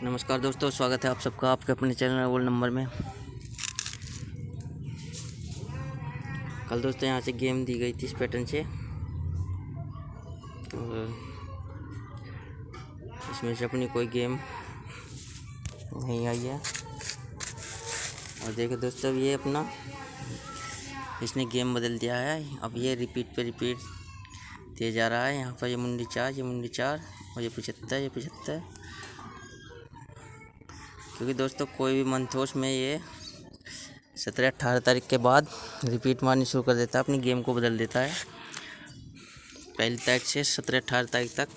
नमस्कार दोस्तों, स्वागत है आप सबका आपके अपने चैनल रोल नंबर में। कल दोस्तों यहाँ से गेम दी गई थी इस पैटर्न से, और इसमें से अपनी कोई गेम नहीं आई है। और देखो दोस्तों, अब ये अपना इसने गेम बदल दिया है। अब ये रिपीट पे रिपीट दिया जा रहा है। यहाँ पर ये मुंडी 4, ये मुंडी 4 और ये 75, ये 75। क्योंकि दोस्तों कोई भी मंथ हो उसमें ये 17-18 तारीख के बाद रिपीट मारनी शुरू कर देता है, अपनी गेम को बदल देता है। पहली तारीख से 17-18 तारीख तक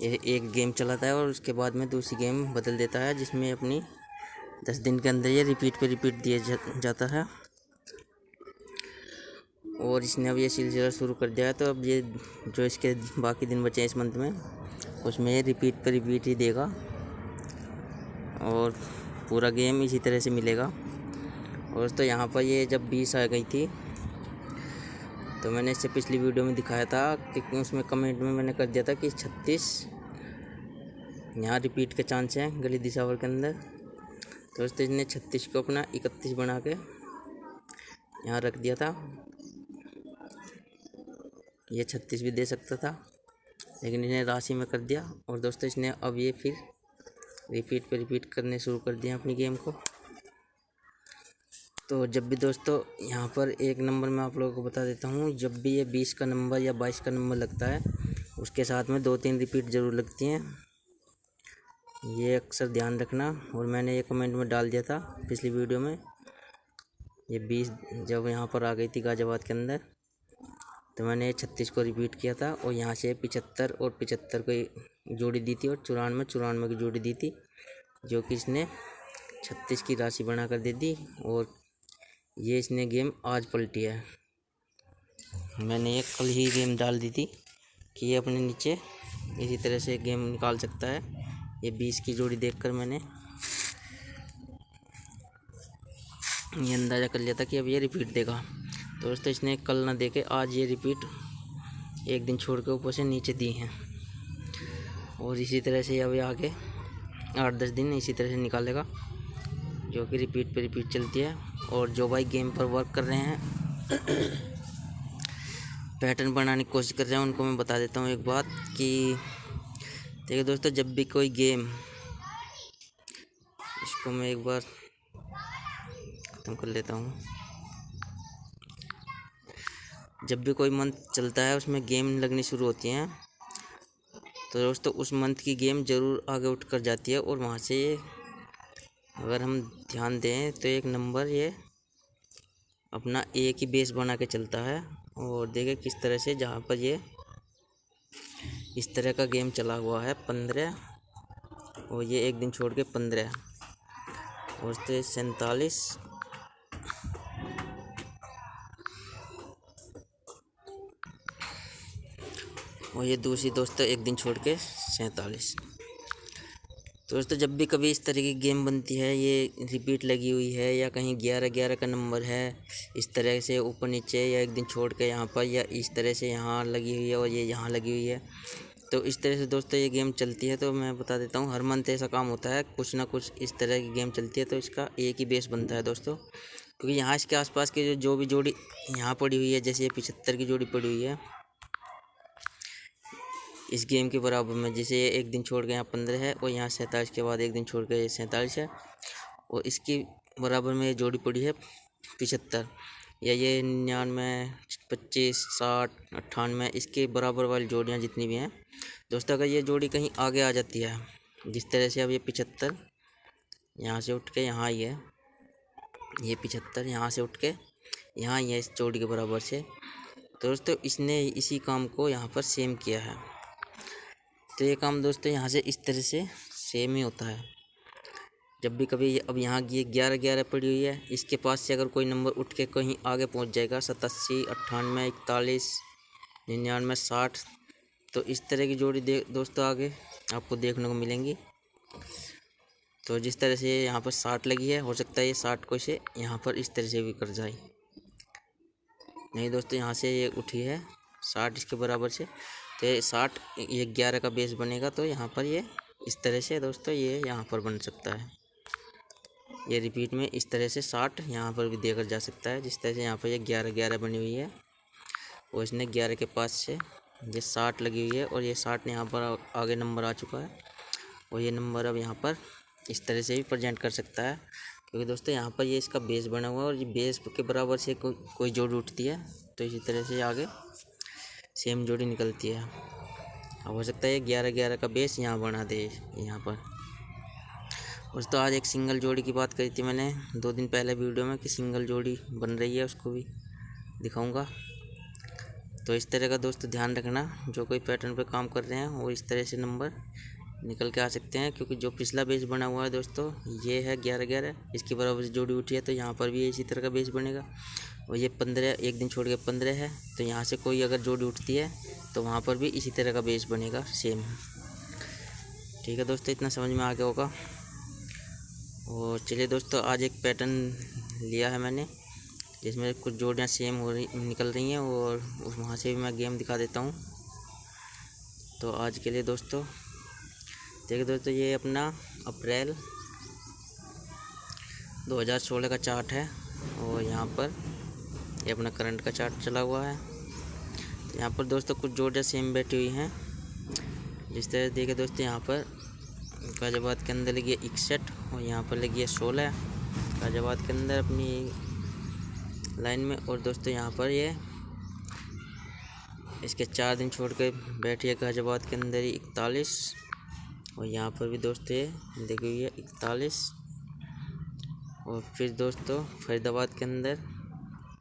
ये एक गेम चलाता है और उसके बाद में दूसरी गेम बदल देता है, जिसमें अपनी 10 दिन के अंदर ये रिपीट पे रिपीट दिया जाता है। और इसने अब ये सिलसिला शुरू कर दिया है, तो अब ये जो इसके बाकी दिन बचे हैं इस मंथ में, उसमें ये रिपीट पे रिपीट ही देगा और पूरा गेम इसी तरह से मिलेगा। और दोस्तों यहाँ पर ये जब 20 आ गई थी तो मैंने इससे पिछली वीडियो में दिखाया था कि उसमें कमेंट में मैंने कर दिया था कि 36 यहाँ रिपीट के चांस हैं गली दिसावर के अंदर। तो दोस्तों इसने 36 को अपना 31 बना के यहाँ रख दिया था। ये 36 भी दे सकता था, लेकिन इन्हें राशि में कर दिया। और दोस्तों इसने अब ये फिर रिपीट पे रिपीट करने शुरू कर दिया अपनी गेम को। तो जब भी दोस्तों यहाँ पर एक नंबर मैं आप लोगों को बता देता हूँ, जब भी ये 20 का नंबर या 22 का नंबर लगता है उसके साथ में 2-3 रिपीट ज़रूर लगती हैं, ये अक्सर ध्यान रखना। और मैंने ये कमेंट में डाल दिया था पिछली वीडियो में, ये 20 जब यहाँ पर आ गई थी गाजियाबाद के अंदर, तो मैंने 36 को रिपीट किया था और यहाँ से 75 और 75 को जोड़ी दी थी और 94 की जोड़ी दी थी, जो कि इसने 36 की राशि बना कर दे दी। और ये इसने गेम आज पलटी है। मैंने ये कल ही गेम डाल दी थी कि ये अपने नीचे इसी तरह से गेम निकाल सकता है। ये 20 की जोड़ी देखकर मैंने ये अंदाज़ा कर लिया था कि अब ये रिपीट देगा। तो दोस्तों इसने कल ना देके आज ये रिपीट एक दिन छोड़ के ऊपर से नीचे दी हैं, और इसी तरह से अब आगे 8-10 दिन इसी तरह से निकालेगा, जो कि रिपीट पे रिपीट चलती है। और जो भाई गेम पर वर्क कर रहे हैं, पैटर्न बनाने की कोशिश कर रहे हैं, उनको मैं बता देता हूँ एक बात कि देखिए दोस्तों, जब भी कोई गेम, इसको मैं एक बार खत्म कर लेता हूँ, जब भी कोई मंथ चलता है उसमें गेम लगनी शुरू होती हैं, तो दोस्तों उस मंथ की गेम ज़रूर आगे उठ कर जाती है। और वहाँ से अगर हम ध्यान दें तो एक नंबर ये अपना एक ही बेस बना के चलता है। और देखें किस तरह से, जहाँ पर ये इस तरह का गेम चला हुआ है 15, और ये एक दिन छोड़ के 15 और 47 और ये दूसरी दोस्तों एक दिन छोड़ के 47। तो दोस्तों जब भी कभी इस तरह की गेम बनती है, ये रिपीट लगी हुई है या कहीं 11-11 का नंबर है, इस तरह से ऊपर नीचे या एक दिन छोड़ के यहाँ पर, या इस तरह से यहाँ लगी हुई है और ये यहाँ लगी हुई है, तो इस तरह से दोस्तों ये गेम चलती है। तो मैं बता देता हूँ, हर मंथ ऐसा काम होता है, कुछ ना कुछ इस तरह की गेम चलती है, तो इसका एक ही बेस बनता है दोस्तों। क्योंकि यहाँ इसके आसपास की जो भी जोड़ी यहाँ पड़ी हुई है, जैसे ये 75 की जोड़ी पड़ी हुई है इस गेम के बराबर में, जैसे ये एक दिन छोड़ के यहाँ 15 है और यहाँ 47 के बाद एक दिन छोड़ के 47 है, और इसकी बराबर में ये जोड़ी पड़ी है 75, या ये 99, 25, 60, 98, इसके बराबर वाली जोड़ियाँ जितनी भी हैं दोस्तों, अगर ये जोड़ी कहीं आगे आ जाती है, जिस तरह से अब ये 75 यहाँ से उठ के यहाँ आई है, ये 75 यहाँ से उठ के यहाँ आई है इस जोड़ी के बराबर से, तो दोस्तों इसने इसी काम को यहाँ पर सेम किया है। तो ये काम दोस्तों यहाँ से इस तरह से सेम ही होता है। जब भी कभी अब यहाँ ये 11-11 पड़ी हुई है, इसके पास से अगर कोई नंबर उठ के कहीं आगे पहुँच जाएगा, 87, 98, 41, 99, 60, तो इस तरह की जोड़ी दोस्तों आगे आपको देखने को मिलेंगी। तो जिस तरह से यहाँ पर 60 लगी है, हो सकता है ये 60 को से यहाँ पर इस तरह से भी कर जाए। नहीं दोस्तों, यहाँ से ये उठी है 60 इसके बराबर से, तो ये 60, ये 11 का बेस बनेगा, तो यहाँ पर ये इस तरह से दोस्तों ये यहाँ पर बन सकता है। ये रिपीट में इस तरह से 60 यहाँ पर भी देखा जा सकता है। जिस तरह से यहाँ पर ये 11 बनी हुई है और इसने 11 के पास से ये 60 लगी हुई है और ये 60 यहाँ पर आगे नंबर आ चुका है और ये नंबर अब यहाँ पर इस तरह से भी प्रेजेंट कर सकता है, क्योंकि दोस्तों यहाँ पर ये इसका बेस बना हुआ है और ये बेस के बराबर से कोई जोड़ी उठती है तो इसी तरह से आगे सेम जोड़ी निकलती है। अब हो सकता है 11 का बेस यहाँ बना दे यहाँ पर। दोस्तों आज एक सिंगल जोड़ी की बात करी थी मैंने 2 दिन पहले वीडियो में कि सिंगल जोड़ी बन रही है, उसको भी दिखाऊंगा। तो इस तरह का दोस्तों ध्यान रखना, जो कोई पैटर्न पे काम कर रहे हैं वो इस तरह से नंबर निकल के आ सकते हैं, क्योंकि जो पिछला बेस बना हुआ है दोस्तों ये है 11, इसके बराबर से जोड़ी उठी है तो यहाँ पर भी इसी तरह का बेस बनेगा। और ये 15 एक दिन छोड़ के 15 है तो यहाँ से कोई अगर जोड़ी उठती है तो वहाँ पर भी इसी तरह का बेस बनेगा सेम। ठीक है दोस्तों, इतना समझ में आ गया होगा। और चलिए दोस्तों आज एक पैटर्न लिया है मैंने जिसमें कुछ जोड़ियाँ सेम निकल रही हैं और वहाँ से भी मैं गेम दिखा देता हूँ। तो आज के लिए दोस्तों देखिए दोस्तों, ये अपना अप्रैल 2016 का चार्ट है और यहाँ पर ये अपना करंट का चार्ट चला हुआ है। तो यहाँ पर दोस्तों कुछ जोड़ियाँ सेम बैठी हुई हैं। जिस तरह देखिए दोस्तों, यहाँ पर गाजियाबाद के अंदर लगी है 61 और यहाँ पर लगी है 16 गाजियाबाद के अंदर अपनी लाइन में। और दोस्तों यहाँ पर ये इसके 4 दिन छोड़ कर बैठी है गाजियाबाद के अंदर ही 41 और यहाँ पर भी दोस्तों ये देखी हुई है 41। और फिर दोस्तों फरीदाबाद के अंदर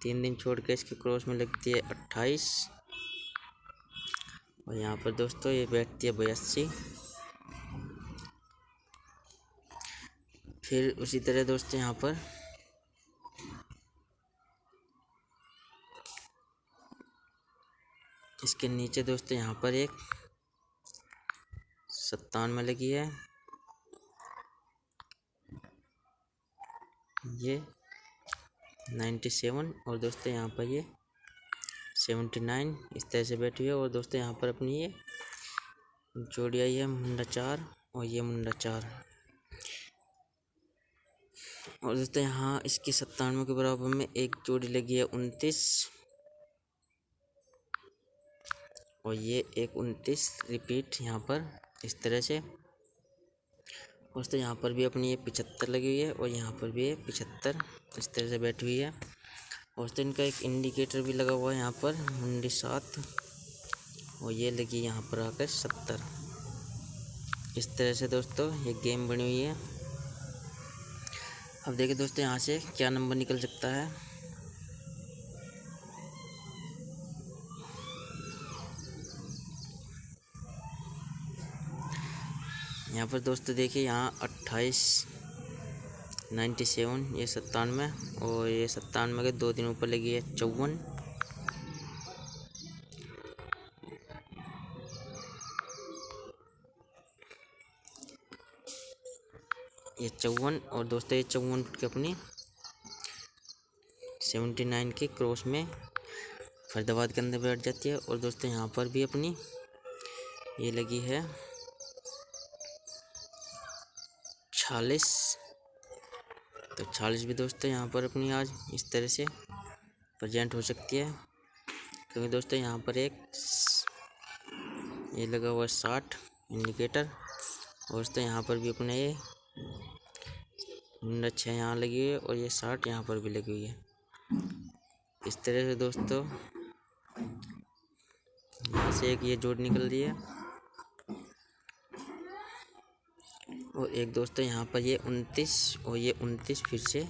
3 दिन छोड़ के इसके क्रॉस में लगती है 28 और यहाँ पर दोस्तों ये बैठती है 82। फिर उसी तरह दोस्तों यहाँ पर इसके नीचे दोस्तों यहाँ पर एक 97 लगी है, ये 97 और दोस्तों यहाँ पर ये 79 इस तरह से बैठी है। और दोस्तों यहाँ पर अपनी ये जोड़ी आई है मुंडा 4 और ये मुंडा 4। और दोस्तों यहाँ इसकी 97 के बराबर में एक जोड़ी लगी है 29 और ये एक 29 रिपीट यहाँ पर इस तरह से। दोस्तों यहाँ पर भी अपनी ये 75 लगी हुई है और यहाँ पर भी ये 75 इस तरह से बैठी हुई है। और दोस्तों इनका एक इंडिकेटर भी लगा हुआ है यहाँ पर मुंडी 7 और ये लगी यहाँ पर आकर 70। इस तरह से दोस्तों ये गेम बनी हुई है। अब देखिए दोस्तों यहाँ से क्या नंबर निकल सकता है। यहाँ पर दोस्तों देखिए यहाँ 28 97 ये 97 और ये 97 के 2 दिन ऊपर लगी है 54 ये 54 और दोस्तों ये 54 के अपनी 79 के क्रॉस में फरीदाबाद के अंदर बैठ जाती है। और दोस्तों यहाँ पर भी अपनी ये लगी है 46 तो 46 भी दोस्तों यहाँ पर अपनी आज इस तरह से प्रेजेंट हो सकती है, क्योंकि दोस्तों यहाँ पर एक ये लगा हुआ है 60 इंडिकेटर। और दोस्तों यहाँ पर भी अपने ये 6 यहाँ लगी हुई है और ये 60 यहाँ पर भी लगी हुई है। इस तरह से दोस्तों यहाँ से एक ये जोड़ निकल रही है और एक दोस्तों यहाँ पर ये 29 और ये 29 फिर से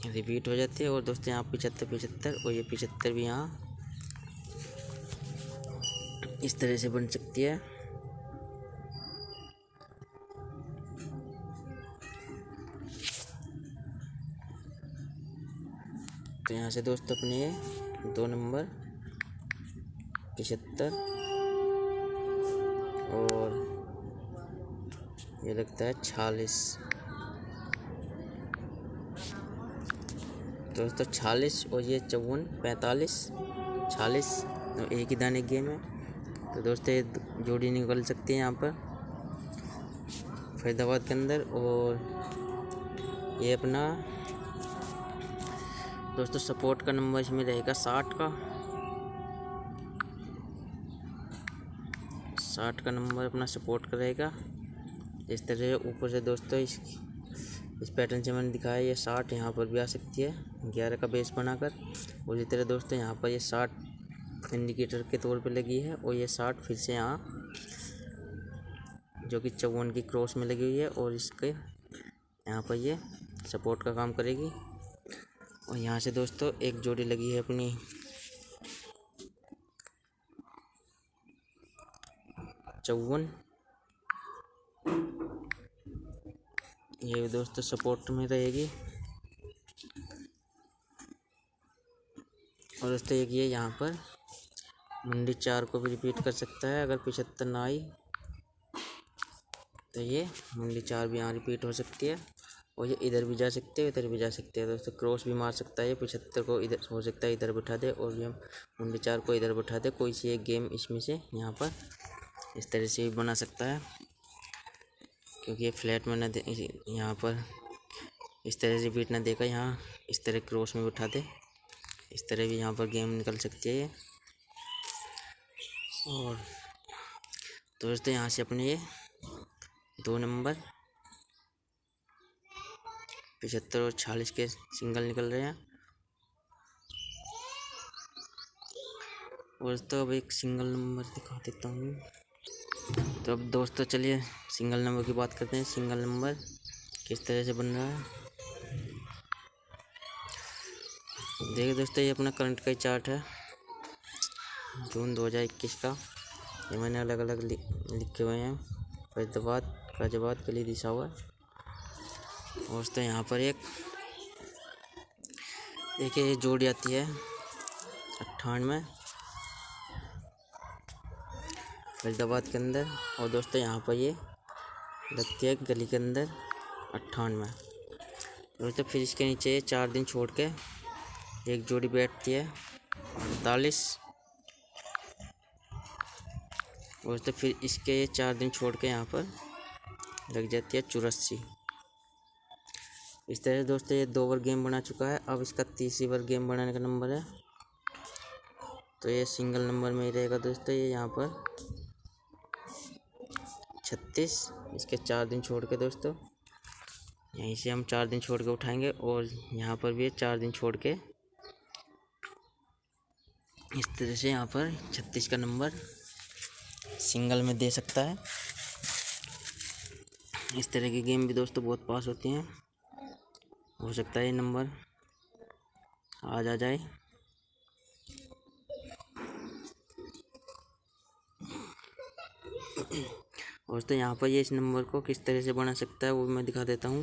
रिपीट हो जाती है। और दोस्तों यहाँ 75 और ये 75 भी यहाँ इस तरह से बन सकती है। तो यहाँ से दोस्तों अपने ये 2 नंबर 75 और ये लगता है 46 दोस्तों 46 और ये 54 45 46 तो एक ही दाने गेम है। तो दोस्तों ये जोड़ी निकल सकती है यहाँ पर फरीदाबाद के अंदर। और ये अपना दोस्तों सपोर्ट का नंबर इसमें रहेगा 60 का नंबर अपना सपोर्ट का रहेगा। इस तरह से ऊपर से दोस्तों इस पैटर्न से मैंने दिखाया ये 60 यहाँ पर भी आ सकती है 11 का बेस बनाकर। और इसी तरह दोस्तों यहाँ पर ये 60 इंडिकेटर के तौर पे लगी है और ये 60 फिर से यहाँ जो कि 54 की क्रॉस में लगी हुई है और इसके यहाँ पर ये सपोर्ट का काम करेगी। और यहाँ से दोस्तों एक जोड़ी लगी है अपनी 54, ये दोस्तों सपोर्ट में रहेगी। और दोस्तों एक ये यहाँ पर मुंडी 4 को भी रिपीट कर सकता है। अगर 75 ना आई तो ये मुंडी 4 भी यहाँ रिपीट हो सकती है। और ये इधर भी जा सकते हैं इधर भी जा सकते हैं दोस्तों। क्रॉस भी मार सकता है। 75 को इधर हो सकता है इधर बिठा दे और ये मुंडी 4 को इधर बिठा दे। कोई सी एक गेम इसमें से यहाँ पर इस तरह से भी बना सकता है, क्योंकि ये फ्लैट में न दे, यहाँ पर इस तरह से बीट ना देगा, यहाँ इस तरह क्रॉस में बिठा दे। इस तरह भी यहाँ पर गेम निकल सकती है ये। और दोस्तों यहाँ से अपने ये 2 नंबर 75 और 46 के सिंगल निकल रहे हैं। और तो अब एक सिंगल नंबर दिखा देता हूँ। तो अब दोस्तों चलिए सिंगल नंबर की बात करते हैं। सिंगल नंबर किस तरह से बन रहा है देखिए दोस्तों। ये अपना करंट का ही चार्ट है जून 2021 का। ये मैंने अलग अलग लिखे हुए हैं फरीदाबाद, गाजियाबाद, गली, दिसावर। और दोस्तों यहाँ पर एक देखिए ये जोड़ी आती है 98 फरीदाबाद के अंदर। और दोस्तों यहाँ पर ये लगती है गली के अंदर 98। दोस्तों फिर इसके नीचे 4 दिन छोड़ के एक जोड़ी बैठती है 48। और तो फिर इसके 4 दिन छोड़ के यहाँ पर लग जाती है 84। इस तरह से दोस्तों ये 2 ओवर गेम बना चुका है। अब इसका 30वीं ओवर गेम बनाने का नंबर है, तो ये सिंगल नंबर में ही रहेगा दोस्तों। ये यहाँ पर 36, इसके 4 दिन छोड़ के दोस्तों यहीं से हम 4 दिन छोड़ के उठाएंगे। और यहाँ पर भी 4 दिन छोड़ के इस तरह से यहाँ पर 36 का नंबर सिंगल में दे सकता है। इस तरह की गेम भी दोस्तों बहुत पास होती हैं। हो सकता है ये नंबर आज आ जाए। और तो यहाँ पर ये इस नंबर को किस तरह से बना सकता है वो मैं दिखा देता हूँ।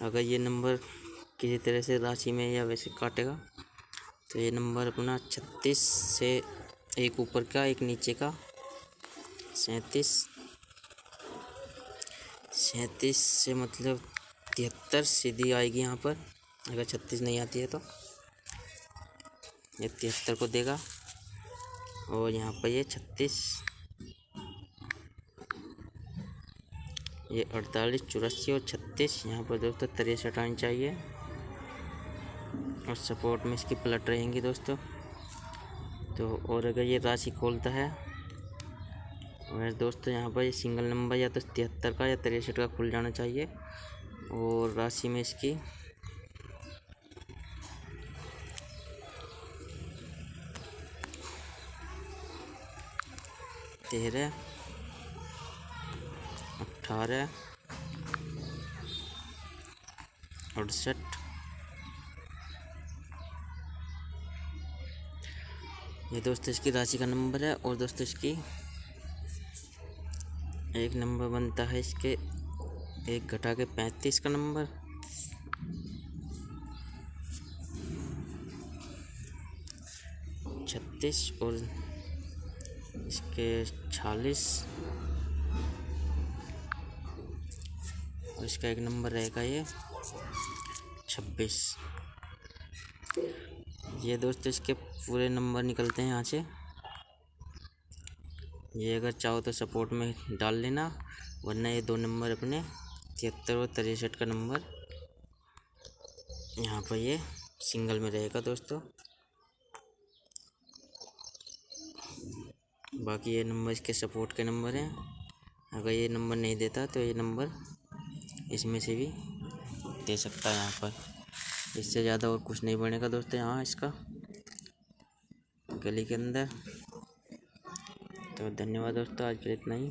अगर ये नंबर किसी तरह से राशि में या वैसे काटेगा तो ये नंबर अपना 36 से एक ऊपर का एक नीचे का 37 से मतलब 73 सीधी आएगी यहाँ पर। अगर 36 नहीं आती है तो ये 73 को देगा। और यहाँ पर ये 36, ये 48, 84 और 36 यहाँ पर दोस्तों 63 आनी चाहिए। और सपोर्ट में इसकी पलट रहेंगी दोस्तों। तो और अगर ये राशि खोलता है और दोस्तों यहाँ पर ये सिंगल नंबर या तो 73 का या 63 का खुल जाना चाहिए। और राशि में इसकी 13, 18, 68, ये दोस्तों इसकी राशि का नंबर है। और दोस्तों इसकी एक नंबर बनता है इसके एक घटा के 35 का नंबर। छत्तीस और इसके 46 और इसका एक नंबर रहेगा ये 26। ये दोस्तों इसके पूरे नंबर निकलते हैं यहाँ से। ये अगर चाहो तो सपोर्ट में डाल लेना, वरना ये 2 नंबर अपने 73 और 63 का नंबर यहाँ पर ये सिंगल में रहेगा दोस्तों। बाकी ये नंबर इसके सपोर्ट के नंबर हैं। अगर ये नंबर नहीं देता तो ये नंबर इसमें से भी दे सकता है यहाँ पर। इससे ज़्यादा और कुछ नहीं बनेगा दोस्तों यहाँ इसका गली के अंदर। तो धन्यवाद दोस्तों, आज के लिए इतना ही।